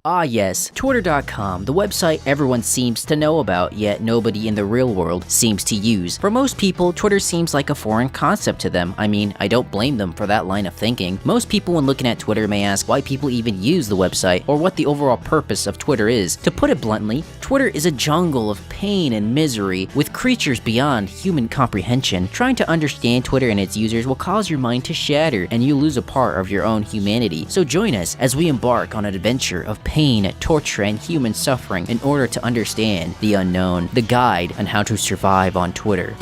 Ah yes, Twitter.com, the website everyone seems to know about, yet nobody in the real world seems to use. For most people, Twitter seems like a foreign concept to them. I mean, I don't blame them for that line of thinking. Most people when looking at Twitter may ask why people even use the website, or what the overall purpose of Twitter is. To put it bluntly, Twitter is a jungle of pain and misery, with creatures beyond human comprehension. Trying to understand Twitter and its users will cause your mind to shatter, and you lose a part of your own humanity. So join us as we embark on an adventure of pain, torture, and human suffering in order to understand the unknown. The guide on how to survive on Twitter.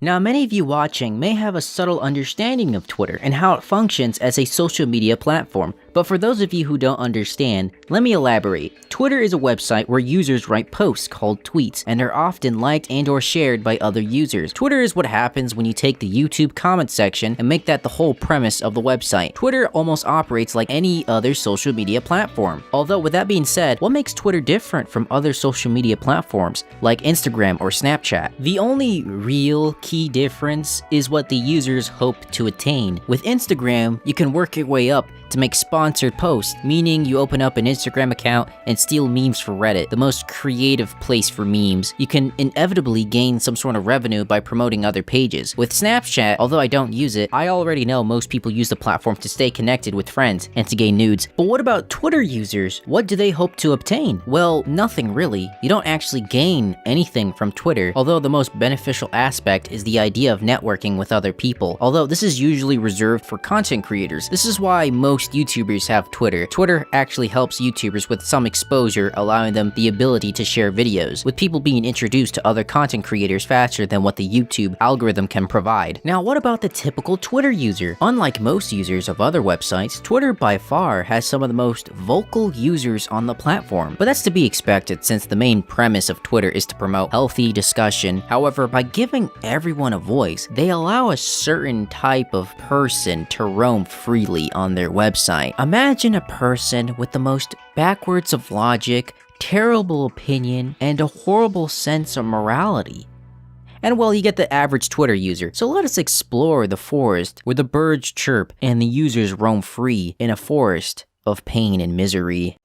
Now, many of you watching may have a subtle understanding of Twitter and how it functions as a social media platform, but for those of you who don't understand, let me elaborate. Twitter is a website where users write posts called tweets, and are often liked and or shared by other users. Twitter is what happens when you take the YouTube comment section and make that the whole premise of the website. Twitter almost operates like any other social media platform. Although with that being said, what makes Twitter different from other social media platforms like Instagram or Snapchat? The only real key difference is what the users hope to attain. With Instagram, you can work your way up to make sponsored posts, meaning you open up an Instagram account and steal memes for Reddit, the most creative place for memes. You can inevitably gain some sort of revenue by promoting other pages. With Snapchat, although I don't use it, I already know most people use the platform to stay connected with friends and to gain nudes. But what about Twitter users? What do they hope to obtain? Well, nothing really. You don't actually gain anything from Twitter, although the most beneficial aspect is the idea of networking with other people. Although this is usually reserved for content creators. This is why most YouTubers have Twitter. Twitter actually helps YouTubers with some exposure, allowing them the ability to share videos, with people being introduced to other content creators faster than what the YouTube algorithm can provide. Now, what about the typical Twitter user? Unlike most users of other websites, Twitter by far has some of the most vocal users on the platform. But that's to be expected since the main premise of Twitter is to promote healthy discussion. However, by giving everyone a voice, they allow a certain type of person to roam freely on their website. Imagine a person with the most backwards of logic, terrible opinion, and a horrible sense of morality. And well, you get the average Twitter user. So let us explore the forest where the birds chirp and the users roam free in a forest of pain and misery.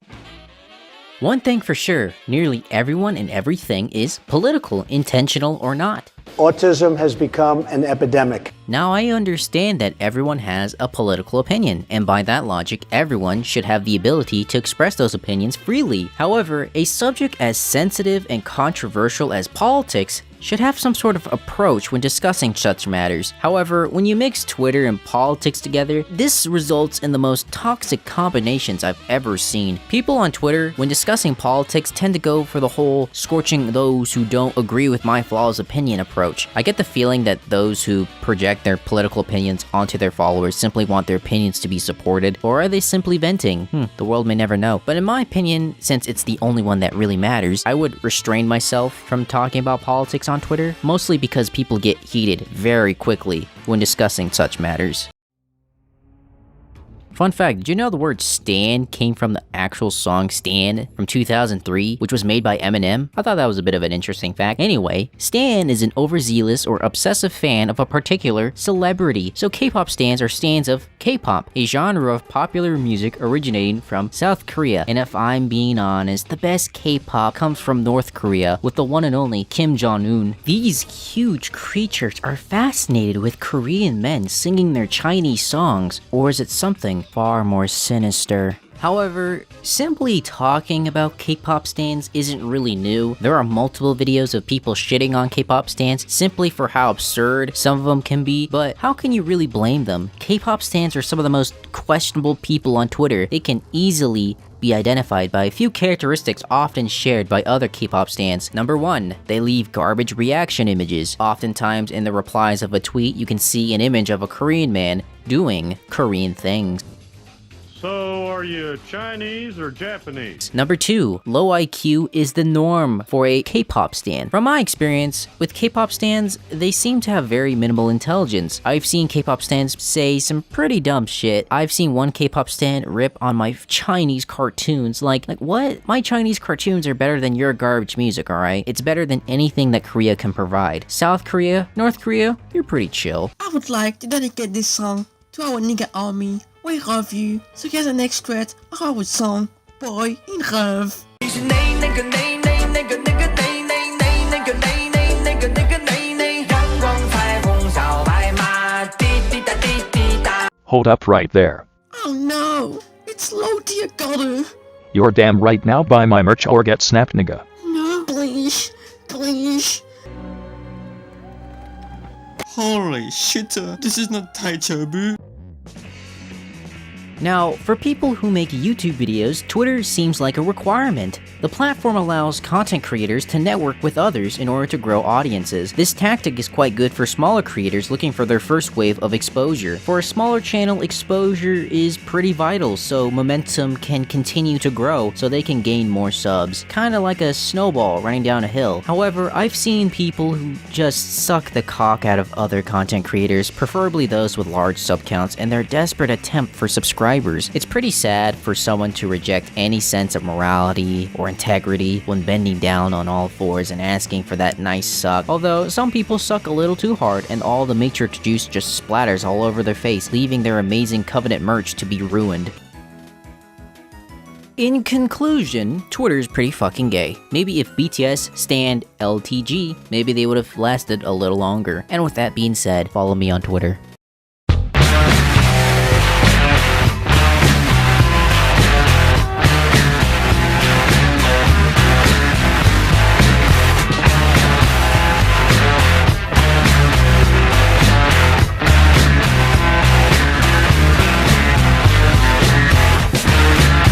One thing for sure, nearly everyone and everything is political, intentional or not. Autism has become an epidemic. Now I understand that everyone has a political opinion, and by that logic, everyone should have the ability to express those opinions freely. However, a subject as sensitive and controversial as politics should have some sort of approach when discussing such matters. However, when you mix Twitter and politics together, this results in the most toxic combinations I've ever seen. People on Twitter, when discussing politics, tend to go for the whole scorching those who don't agree with my flaws opinion approach. I get the feeling that those who project their political opinions onto their followers simply want their opinions to be supported, or are they simply venting? The world may never know. But in my opinion, since it's the only one that really matters, I would restrain myself from talking about politics on Twitter, mostly because people get heated very quickly when discussing such matters. Fun fact, did you know the word stan came from the actual song Stan from 2003, which was made by Eminem? I thought that was a bit of an interesting fact. Anyway, stan is an overzealous or obsessive fan of a particular celebrity. So K-pop stans are stans of K-pop, a genre of popular music originating from South Korea. And if I'm being honest, the best K-pop comes from North Korea with the one and only Kim Jong-un. These huge creatures are fascinated with Korean men singing their Chinese songs, or is it something far more sinister? However, simply talking about K-pop stans isn't really new. There are multiple videos of people shitting on K-pop stans simply for how absurd some of them can be, but how can you really blame them? K-pop stans are some of the most questionable people on Twitter. They can easily be identified by a few characteristics often shared by other K-pop stans. Number 1, they leave garbage reaction images. Oftentimes in the replies of a tweet, you can see an image of a Korean man doing Korean things. So are you, Chinese or Japanese? Number 2, low IQ is the norm for a K-pop stan. From my experience, with K-pop stans, they seem to have very minimal intelligence. I've seen K-pop stans say some pretty dumb shit. I've seen one K-pop stan rip on my Chinese cartoons. Like what? My Chinese cartoons are better than your garbage music, alright? It's better than anything that Korea can provide. South Korea, North Korea, you're pretty chill. I would like to dedicate this song to our nigga army. We love you. So here's the next thread of our song, Boy in Love. Hold up right there. Oh no, it's low tier color. You're damn right, now buy my merch or get snapped, nigga. No, please, please. Holy shit, this is not Taichobu. Now, for people who make YouTube videos, Twitter seems like a requirement. The platform allows content creators to network with others in order to grow audiences. This tactic is quite good for smaller creators looking for their first wave of exposure. For a smaller channel, exposure is pretty vital, so momentum can continue to grow so they can gain more subs. Kinda like a snowball running down a hill. However, I've seen people who just suck the cock out of other content creators, preferably those with large sub counts, and their desperate attempt for subscribers. It's pretty sad for someone to reject any sense of morality or integrity when bending down on all fours and asking for that nice suck. Although, some people suck a little too hard and all the Matrix juice just splatters all over their face, leaving their amazing Covenant merch to be ruined. In conclusion, Twitter's pretty fucking gay. Maybe if BTS stand LTG, maybe they would have lasted a little longer. And with that being said, follow me on Twitter.